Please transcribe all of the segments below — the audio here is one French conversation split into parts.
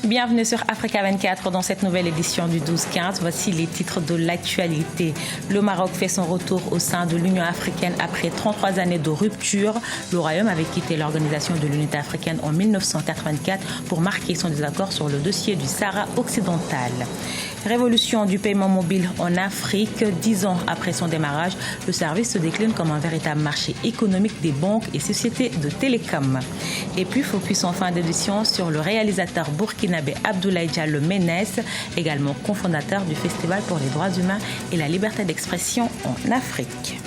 Bienvenue sur Africa 24 dans cette nouvelle édition du 12-15. Voici les titres de l'actualité. Le Maroc fait son retour au sein de l'Union africaine après 33 années de rupture. Le Royaume avait quitté l'Organisation de l'Unité africaine en 1984 pour marquer son désaccord sur le dossier du Sahara occidental. Révolution du paiement mobile en Afrique. 10 ans après son démarrage, le service se décline comme un véritable marché économique des banques et sociétés de télécom. Et puis, focus en fin d'édition sur le réalisateur burkinabé Abdoulaye Diallo Ménès, également cofondateur du Festival pour les droits humains et la liberté d'expression en Afrique.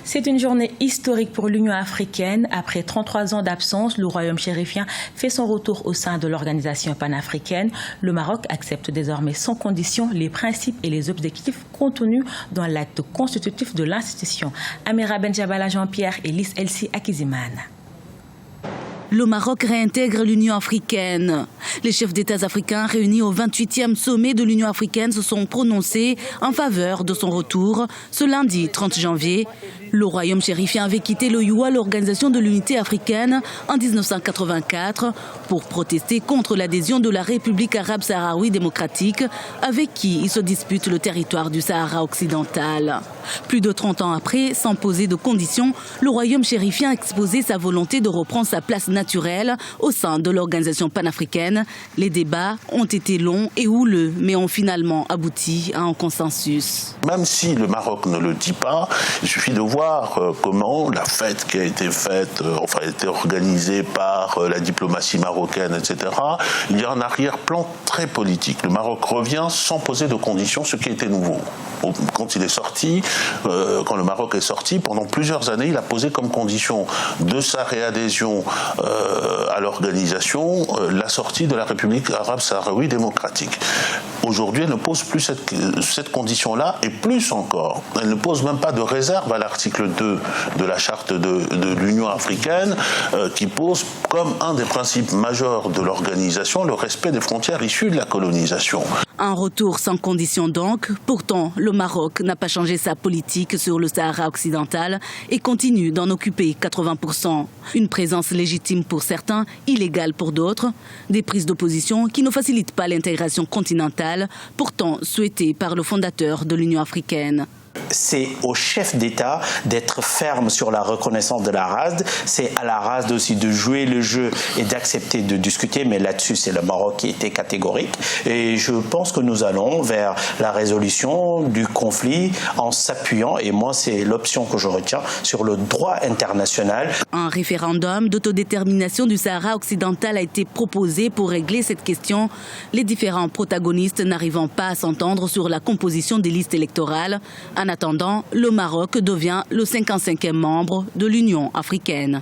C'est une journée historique pour l'Union africaine. Après 33 ans d'absence, le royaume chérifien fait son retour au sein de l'organisation panafricaine. Le Maroc accepte désormais sans condition les principes et les objectifs contenus dans l'acte constitutif de l'institution. Amira Benjabala Jean-Pierre et Lys Elsie Akizimane. Le Maroc réintègre l'Union africaine. Les chefs d'État africains réunis au 28e sommet de l'Union africaine se sont prononcés en faveur de son retour ce lundi 30 janvier. Le royaume chérifien avait quitté l'OUA, l'Organisation de l'Unité africaine, en 1984 pour protester contre l'adhésion de la République arabe sahraoui démocratique avec qui il se dispute le territoire du Sahara occidental. Plus de 30 ans après, sans poser de conditions, le royaume chérifien a exposé sa volonté de reprendre sa place naturelle au sein de l'organisation panafricaine. Les débats ont été longs et houleux, mais ont finalement abouti à un consensus. Même si le Maroc ne le dit pas, il suffit de voir comment la fête qui a été faite, a été organisée par la diplomatie marocaine, etc. Il y a un arrière-plan très politique. Le Maroc revient sans poser de conditions, ce qui était nouveau. Quand il est sorti, quand le Maroc est sorti, pendant plusieurs années, il a posé comme condition de sa réadhésion à l'organisation la sortie de la République arabe sahraoui démocratique. Aujourd'hui, elle ne pose plus cette condition-là, et plus encore, elle ne pose même pas de réserve à l'article 2 de la charte de l'Union africaine, qui pose comme un des principes majeurs de l'organisation le respect des frontières issues de la colonisation. Un retour sans condition donc. Pourtant, le Maroc n'a pas changé sa politique sur le Sahara occidental et continue d'en occuper 80%. Une présence légitime pour certains, illégale pour d'autres. Des prises d'opposition qui ne facilitent pas l'intégration continentale, pourtant souhaitée par le fondateur de l'Union africaine. C'est au chef d'État d'être ferme sur la reconnaissance de la RASD. C'est à la RASD aussi de jouer le jeu et d'accepter de discuter. Mais là-dessus, c'est le Maroc qui était catégorique. Et je pense que nous allons vers la résolution du conflit en s'appuyant, et moi, c'est l'option que je retiens, sur le droit international. Un référendum d'autodétermination du Sahara occidental a été proposé pour régler cette question. Les différents protagonistes n'arrivant pas à s'entendre sur la composition des listes électorales. En attendant, le Maroc devient le 55e membre de l'Union africaine.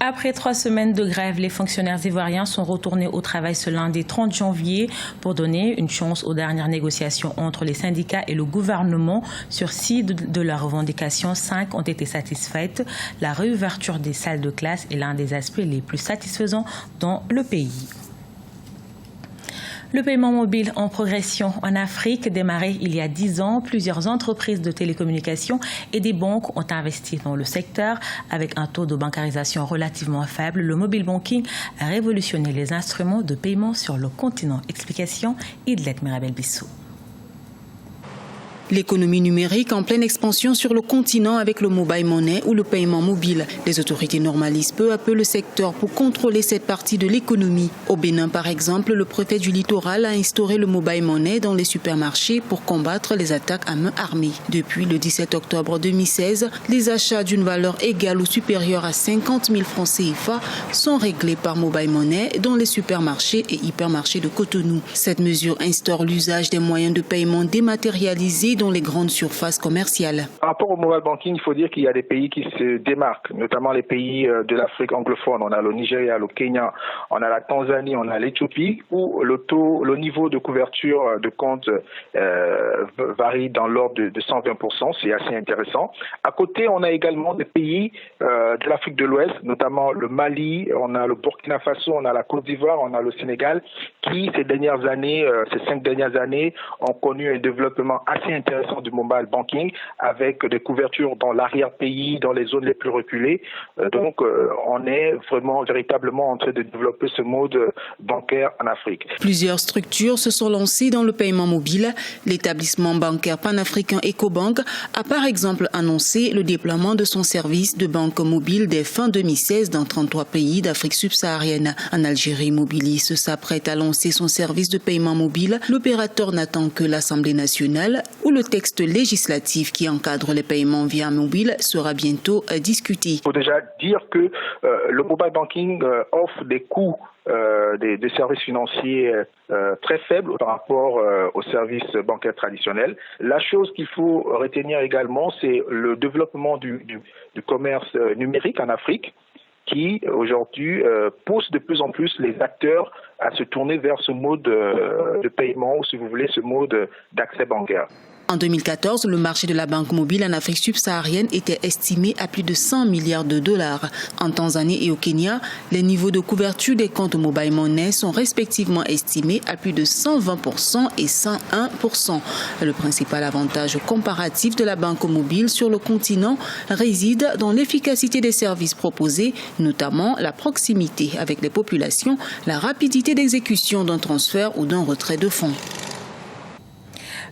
Après 3 semaines de grève, les fonctionnaires ivoiriens sont retournés au travail ce lundi 30 janvier pour donner une chance aux dernières négociations entre les syndicats et le gouvernement. Sur 6 de leurs revendications, 5 ont été satisfaites. La réouverture des salles de classe est l'un des aspects les plus satisfaisants dans le pays. Le paiement mobile en progression en Afrique, démarré il y a 10 ans, plusieurs entreprises de télécommunications et des banques ont investi dans le secteur. Avec un taux de bancarisation relativement faible, le mobile banking a révolutionné les instruments de paiement sur le continent. Explication, Idlet Mirabel Bissou. L'économie numérique en pleine expansion sur le continent avec le mobile money ou le paiement mobile. Les autorités normalisent peu à peu le secteur pour contrôler cette partie de l'économie. Au Bénin, par exemple, le préfet du littoral a instauré le mobile money dans les supermarchés pour combattre les attaques à main armée. Depuis le 17 octobre 2016, les achats d'une valeur égale ou supérieure à 50 000 francs CFA sont réglés par mobile money dans les supermarchés et hypermarchés de Cotonou. Cette mesure instaure l'usage des moyens de paiement dématérialisés dans les grandes surfaces commerciales. Par rapport au mobile banking, il faut dire qu'il y a des pays qui se démarquent, notamment les pays de l'Afrique anglophone. On a le Nigeria, le Kenya, on a la Tanzanie, on a l'Éthiopie, où le niveau de couverture de compte varie dans l'ordre de 120%. C'est assez intéressant. À côté, on a également des pays de l'Afrique de l'Ouest, notamment le Mali, on a le Burkina Faso, on a la Côte d'Ivoire, on a le Sénégal, qui ces 5 dernières années, ont connu un développement assez intéressant intéressant du mobile banking avec des couvertures dans l'arrière-pays, dans les zones les plus reculées. Donc, on est vraiment, véritablement en train de développer ce mode bancaire en Afrique. Plusieurs structures se sont lancées dans le paiement mobile. L'établissement bancaire panafricain Ecobank a par exemple annoncé le déploiement de son service de banque mobile dès fin 2016 dans 33 pays d'Afrique subsaharienne. En Algérie, Mobilis s'apprête à lancer son service de paiement mobile. L'opérateur n'attend que l'Assemblée nationale où le texte législatif qui encadre les paiements via mobile sera bientôt discuté. Il faut déjà dire que le mobile banking offre des coûts des services financiers très faibles par rapport aux services bancaires traditionnels. La chose qu'il faut retenir également, c'est le développement du commerce numérique en Afrique qui, aujourd'hui, pousse de plus en plus les acteurs à se tourner vers ce mode de paiement ou, si vous voulez, ce mode d'accès bancaire. En 2014, le marché de la banque mobile en Afrique subsaharienne était estimé à plus de 100 milliards de dollars. En Tanzanie et au Kenya, les niveaux de couverture des comptes mobile money sont respectivement estimés à plus de 120% et 101%. Le principal avantage comparatif de la banque mobile sur le continent réside dans l'efficacité des services proposés, notamment la proximité avec les populations, la rapidité d'exécution d'un transfert ou d'un retrait de fonds.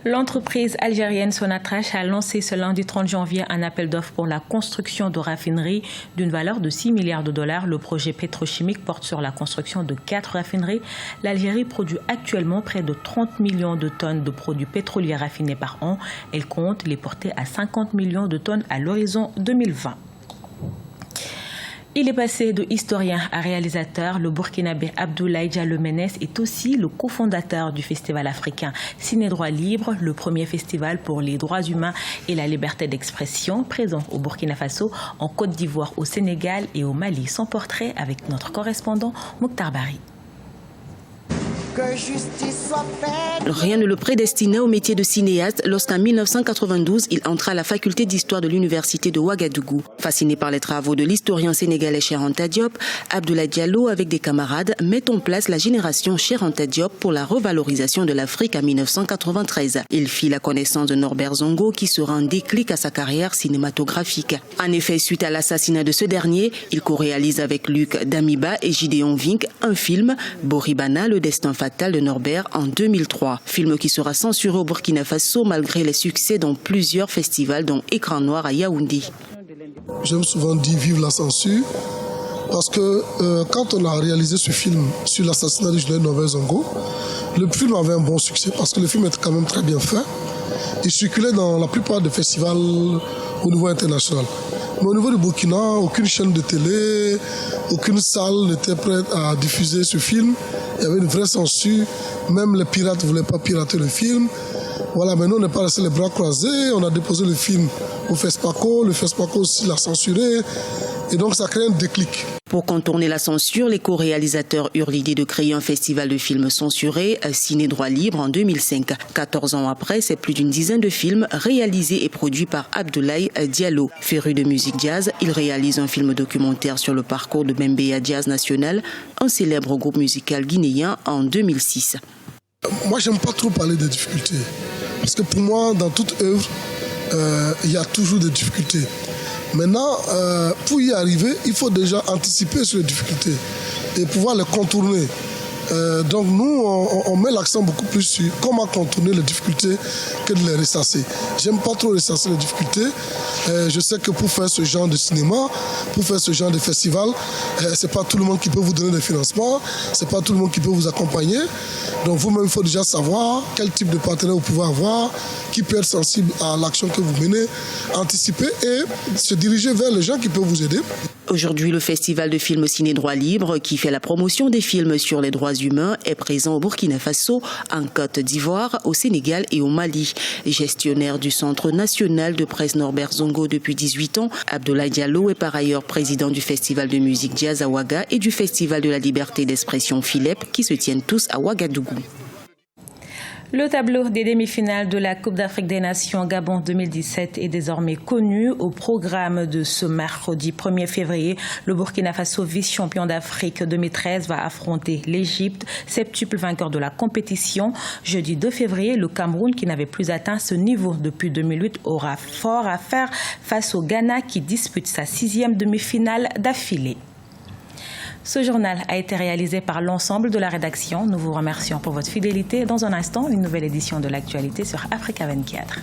L'entreprise algérienne Sonatrach a lancé ce lundi 30 janvier un appel d'offres pour la construction de raffineries d'une valeur de 6 milliards de dollars. Le projet pétrochimique porte sur la construction de 4 raffineries. L'Algérie produit actuellement près de 30 millions de tonnes de produits pétroliers raffinés par an. Elle compte les porter à 50 millions de tonnes à l'horizon 2020. Il est passé de historien à réalisateur. Le Burkinabé Abdoulaye Diallo Ménès est aussi le cofondateur du Festival africain Ciné Droit Libre, le premier festival pour les droits humains et la liberté d'expression, présent au Burkina Faso, en Côte d'Ivoire, au Sénégal et au Mali. Son portrait avec notre correspondant Mokhtar Bari. Que justice soit faite. Rien ne le prédestinait au métier de cinéaste lorsqu'en 1992, il entra à la faculté d'histoire de l'université de Ouagadougou. Fasciné par les travaux de l'historien sénégalais Cheikh Anta Diop, Abdoulaye Diallo, avec des camarades, met en place la génération Cheikh Anta Diop pour la revalorisation de l'Afrique en 1993. Il fit la connaissance de Norbert Zongo qui sera un déclic à sa carrière cinématographique. En effet, suite à l'assassinat de ce dernier, il co-réalise avec Luc Damiba et Gideon Vink un film, Boribana, le destin fatal de Norbert, en 2003. Film qui sera censuré au Burkina Faso malgré les succès dans plusieurs festivals dont Écran Noir à Yaoundé. J'aime souvent dire vive la censure parce que quand on a réalisé ce film sur l'assassinat de Julian Norbert Zongo, le film avait un bon succès parce que le film était quand même très bien fait. Il circulait dans la plupart des festivals au niveau international. Mais au niveau du Burkina, aucune chaîne de télé, aucune salle n'était prête à diffuser ce film. Il y avait une vraie censure. Même les pirates ne voulaient pas pirater le film. Voilà, mais nous, on n'est pas resté les bras croisés. On a déposé le film au FESPACO. Le FESPACO aussi l'a censuré. Et donc, ça crée un déclic. Pour contourner la censure, les co-réalisateurs eurent l'idée de créer un festival de films censurés, Ciné Droit Libre, en 2005. 14 ans après, c'est plus d'une dizaine de films réalisés et produits par Abdoulaye Diallo. Féru de musique jazz, il réalise un film documentaire sur le parcours de Bembeya Jazz National, un célèbre groupe musical guinéen, en 2006. Moi, j'aime pas trop parler des difficultés. Parce que pour moi, dans toute œuvre, il y a toujours des difficultés. Maintenant, pour y arriver, il faut déjà anticiper sur les difficultés et pouvoir les contourner. Donc nous, on met l'accent beaucoup plus sur comment contourner les difficultés que de les ressasser. J'aime pas trop ressasser les difficultés. Je sais que pour faire ce genre de cinéma, pour faire ce genre de festival, c'est pas tout le monde qui peut vous donner des financements, c'est pas tout le monde qui peut vous accompagner. Donc vous-même, il faut déjà savoir quel type de partenaire vous pouvez avoir, qui peut être sensible à l'action que vous menez, anticiper et se diriger vers les gens qui peuvent vous aider. Aujourd'hui, le festival de films Ciné Droit Libre, qui fait la promotion des films sur les droits humains, est présent au Burkina Faso, en Côte d'Ivoire, au Sénégal et au Mali. Gestionnaire du Centre national de presse Norbert Zongo depuis 18 ans, Abdoulaye Diallo est par ailleurs président du Festival de musique jazz à Ouaga et du Festival de la liberté d'expression Philep, qui se tiennent tous à Ouagadougou. Le tableau des demi-finales de la Coupe d'Afrique des Nations Gabon 2017 est désormais connu. Au programme de ce mercredi 1er février, le Burkina Faso, vice-champion d'Afrique 2013, va affronter l'Égypte, septuple vainqueur de la compétition. Jeudi 2 février, le Cameroun, qui n'avait plus atteint ce niveau depuis 2008, aura fort à faire face au Ghana qui dispute sa 6e demi-finale d'affilée. Ce journal a été réalisé par l'ensemble de la rédaction. Nous vous remercions pour votre fidélité. Dans un instant, une nouvelle édition de l'actualité sur Africa 24.